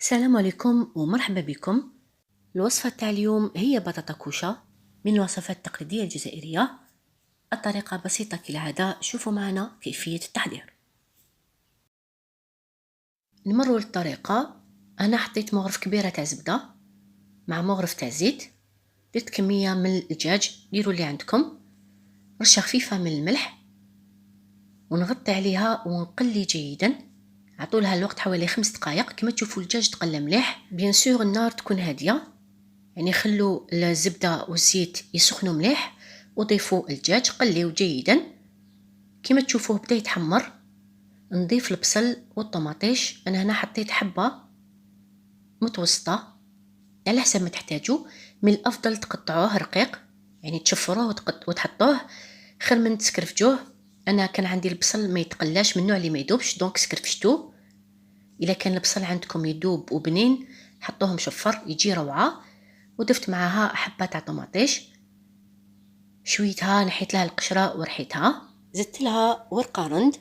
السلام عليكم ومرحبا بكم. الوصفة تاع اليوم هي بطاطا كوشة من الوصفات التقليدية الجزائرية. الطريقة بسيطة كالعادة، شوفوا معنا كيفية التحضير. نمروا للطريقة. أنا حطيت مغرف كبيرة تاع زبدة مع مغرف تاع زيت، درت كمية من الدجاج، ديروا اللي عندكم، رشة خفيفة من الملح، ونغطي عليها ونقلي جيدا. عطولها الوقت حوالي 5 دقائق. كما تشوفوا الدجاج تقلى مليح. بيان سور النار تكون هادية، يعني خلوا الزبدة والزيت يسخنوا مليح، وضيفوا الدجاج قليو جيدا. كما تشوفوه بدا يتحمر. نضيف البصل والطماطيش. انا هنا حطيت حبة متوسطة على حسب ما تحتاجوا. من الافضل تقطعوه رقيق، يعني تشفروه وتحطوه خير من تسكرفجوه. انا كان عندي البصل ما يتقلاش، من النوع اللي ما يذوبش، دونك سكرفشتوه. اذا كان البصل عندكم يذوب وبنين حطوه مشفر يجي روعه. وضفت معها حبه تاع طماطيش، شويتها نحيت لها القشره ورحيتها، زدت لها ورقه رند،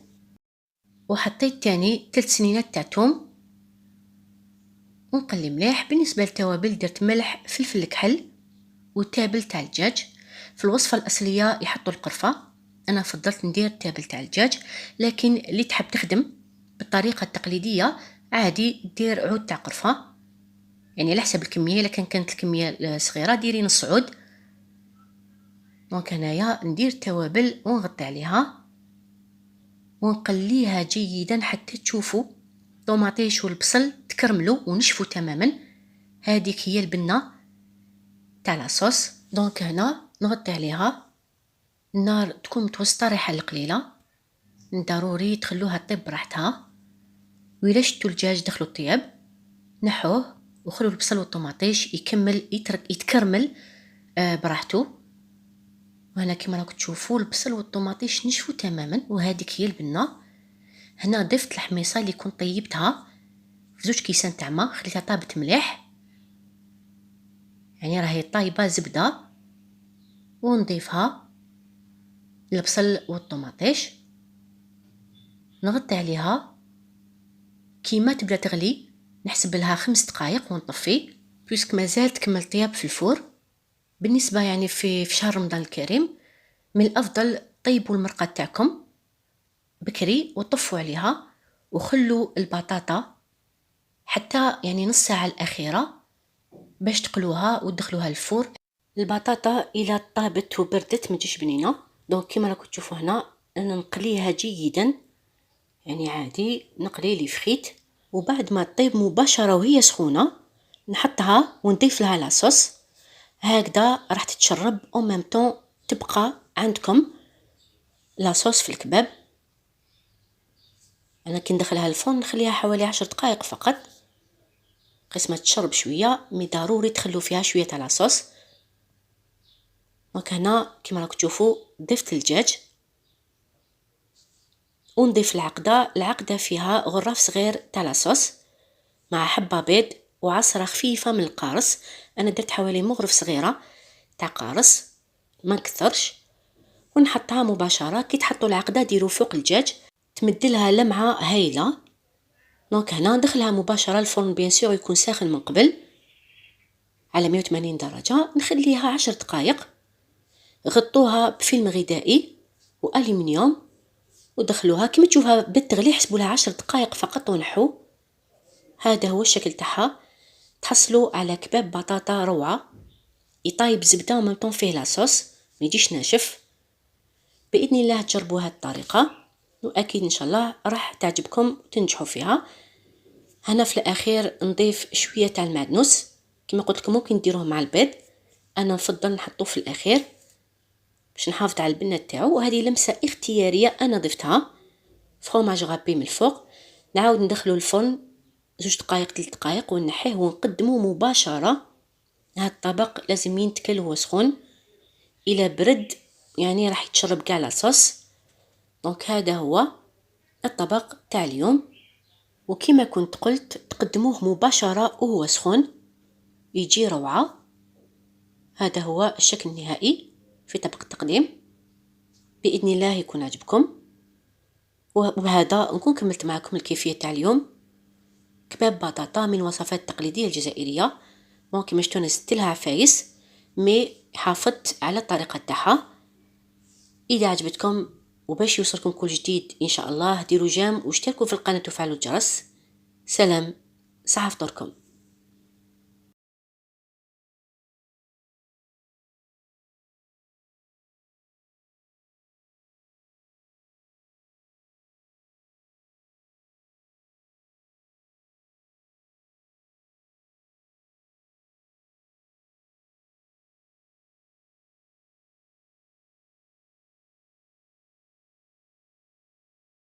وحطيت تاني 3 سنينات تاع توم، ونقلي مليح. بالنسبه للتوابل درت ملح، فلفل كحل، والتابل تاع الدجاج. في الوصفه الاصليه يحطوا القرفه، انا فضلت ندير التابل تاع الدجاج، لكن اللي تحب تخدم بالطريقه التقليديه عادي دير عود تاع قرفه، يعني على حسب الكميه. الا كانت الكميه صغيره ديري نص عود. دونك هنايا ندير التوابل ونغطي عليها ونقليها جيدا حتى تشوفوا الطوماطيش والبصل تكرملوا ونشفوا تماما. هذيك هي البنه تاع لاصوص. دونك هنا نغطي عليها، النار تكون متوسطه، ريحه القليله، ضروري تخلوها طيب براحتها. وإلا شتو الدجاج دخلوا الطياب نحوه وخلوا البصل والطماطيش يكمل يتكرمل براحته. وهنا كما راكم تشوفوا البصل والطماطيش نشفوا تماما، وهذيك هي البنه. هنا ضفت الحميصه اللي كنت طيبتها في 2 كيسان تاع ما، خليتها طابت مليح، يعني راهي طايبه زبده. ونضيفها البصل والطماطيش، نغطي عليها كيما تبدا تغلي، نحسب لها 5 دقائق ونطفي، بيسك مازال تكمل طياب في الفور. بالنسبه يعني في شهر رمضان الكريم من الافضل طيبوا المرقه تاعكم بكري وطفوا عليها، وخلوا البطاطا حتى يعني نص ساعه الاخيره باش تقلوها وتدخلوها الفور. البطاطا الى طابت وبردت ما تجيش بنينه. دونك كما راكم تشوفوا هنا انا نقليها جيدا، يعني عادي نقلي لي فخيت، وبعد ما تطيب مباشره وهي سخونه نحطها ونضيف لها لاصوص. هكذا راح تتشرب او ميم طون تبقى عندكم لاصوص في الكباب. انا كي ندخلها الفرن نخليها حوالي 10 دقائق فقط، قسمة تشرب شويه، مي ضروري تخلو فيها شويه تاع لاصوص. دونك هنا كيما راكم تشوفوا ضفت الدجاج ونضيف العقده فيها غراف صغير تاع لاصوص مع حبه بيض وعصره خفيفه من القارص. انا درت حوالي مغرف صغيره تاع قارص، ما نكثرش، ونحطها مباشره. كي تحطوا العقده ديروا فوق الدجاج تمدلها لمعه هايله. دونك هنا ندخلها مباشره الفرن، بيان سور يكون ساخن من قبل على 180 درجه. نخليها 10 دقائق، غطوها بفيلم غذائي والومنيوم ودخلوها. كما تشوفها بدات تغلي حسبوا لها 10 دقائق فقط ونحو. هذا هو الشكل تاعها. تحصلوا على كباب بطاطا روعه، يطايب زبده ومن طون فيه لاصوص ما يجيش ناشف. باذن الله تجربوا هذه الطريقه واكيد ان شاء الله راح تعجبكم وتنجحوا فيها. هنا في الاخير نضيف شويه تاع المعدنوس، كما قلت لكم ممكن ديروه مع البيض، انا نفضل نحطوه في الاخير باش نحافظ على البنه تاعو. وهذه لمسه اختياريه انا ضفتها، فروماج غابي من الفوق. نعاود ندخلو الفرن 2 دقائق 3 دقائق ونحيه ونقدمه مباشره. هذا الطبق لازم ينتكل وهو سخون، الى برد يعني راح يتشرب كاع لاصوص. دونك هذا هو الطبق تاع اليوم، وكما كنت قلت تقدموه مباشره وهو سخون يجي روعه. هذا هو الشكل النهائي في طبق التقديم. باذن الله يكون عجبكم، وبهذا نكون كملت معكم الكيفيه تاع اليوم. كباب بطاطا من الوصفات التقليدية الجزائرية. كيماش تونس ديرلها عفايس، مي حافظت على الطريقة تاعها. اذا عجبتكم وباش يوصلكم كل جديد ان شاء الله ديروا جيم واشتركوا في القناة وفعلوا الجرس. سلام، صحة فطوركم.